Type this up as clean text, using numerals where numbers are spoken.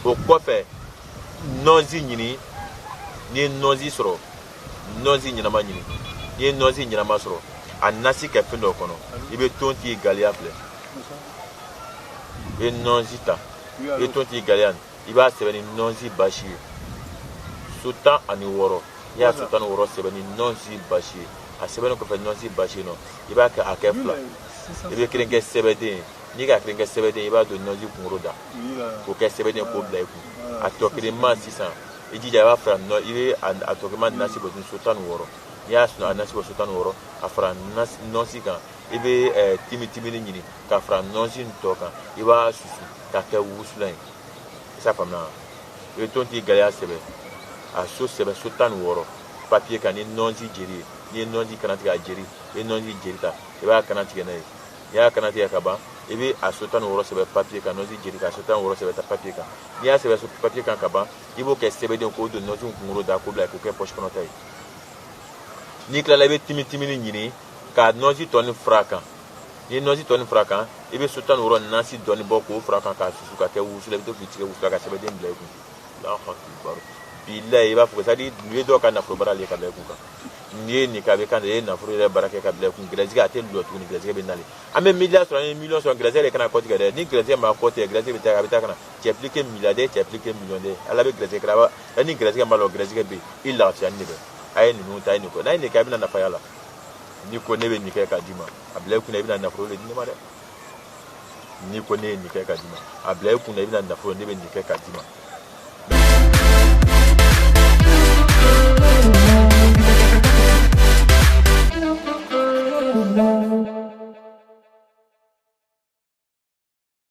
o kɔfɛ nɔnzi ɲini n'i ye nɔnzi sɔrɔ nɔnzi ɲɛnama ɲini n'i ye nɔnzi ɲɛnama sɔrɔ a nasi kɛ fɛn dɔ kɔnɔ i bɛ ton t'i galiya filɛ i ye nɔnzi ta i ye ton t'i galiya i b'a sɛbɛn ni nɔnzi basi ye so 16 i y'a so 16 sɛbɛn ni nɔnzi basi ye a sɛbɛnnen kɔfɛ nɔnzi basi ye nɔ i b'a kɛ a kɛ fila i bɛ kelen kɛ sɛbɛden ye n'i ka kelen kɛ sɛbɛden i b'a don nɔnzi kunkolo da k'o kɛ sɛbɛden k'o bila i kun a tɔ kelen ma sisan i jija i b'a fara i bɛ a tɔ kelen ma nasi bɔ so 16 n'i y'a sɔrɔ a nasi bɔ so 16 a fara nɔnzi kan i bɛ timini ɲini ka fara nɔnzi tɔ kan i b'a susu k'a kɛ wusulan ye i s'a faamuya i bɛ ton t'i gɛlɛya sɛbɛn a so sɛbɛn so 16 papiye kan ni nɔnzi jeli ye n'i ye nɔnzi kana tigɛ a jeli i bɛ nɔnzi jeli ta i b'a kana tigɛ n'a ye n'i y'a kana tigɛ ka ban i bɛ a so 16 sɛbɛn papiye kan nɔnzi jeli kan so 16 sɛbɛn ta papiye kan n'i y'a sɛbɛn papiye kan ka ban i b'o kɛ sɛbɛden k'o don nɔnzi kunkolo da k'o bila k'o kɛ poche kɔnɔ ta ye n'i tilala i bɛ timini ɲini ka nɔnzi tɔni fara a kan n'i ye nɔnzi tɔni fara a kan i bɛ so 16 nasi dɔɔni bɔ k'o fara a kan k'a susu ka kɛ wusula i bɛ to k'i tigɛ wusula ka sɛbɛden bila i kun bilayi i b'a fɔ c'est à dire n'i ye dɔw ka nafolo baara le ka bila i kun kan n'i ye nin kɛ a bɛ kan de i ye nafolo yɛrɛ baara kɛ ka bila i kun gɛrɛsɛgɛ a tɛ lɔ tuguni gɛrɛsɛgɛ bɛ nalen an bɛ miliyari sɔrɔ an ye miliyɔn sɔrɔ gɛrɛsɛgɛ de kana kɔtigɛ dɛ ni gɛrɛsɛgɛ ma kɔtigɛ gɛrɛsɛgɛ bɛ taa a bɛ taa ka na tu es plus que milliardaire tu es plus que millionnaire ala bɛ gɛrɛsɛgɛ kɛra ni gɛrɛsɛgɛ ma lɔ gɛrɛsɛgɛ bɛ yen i lafiyani de bɛ a ye ninnu ta ye nin kɔ n'a ye nin kɛ a bɛna nafa y'a la n'i ko ne bɛ nin kɛ k'a d'i ma a bila i kunna i bɛna nafolo de di ne ma dɛ n'i ko ne ye nin kɛ k'a d'i ma a bila i kunna i bɛna nafolo ne bɛ nin kɛ k'a d'i ma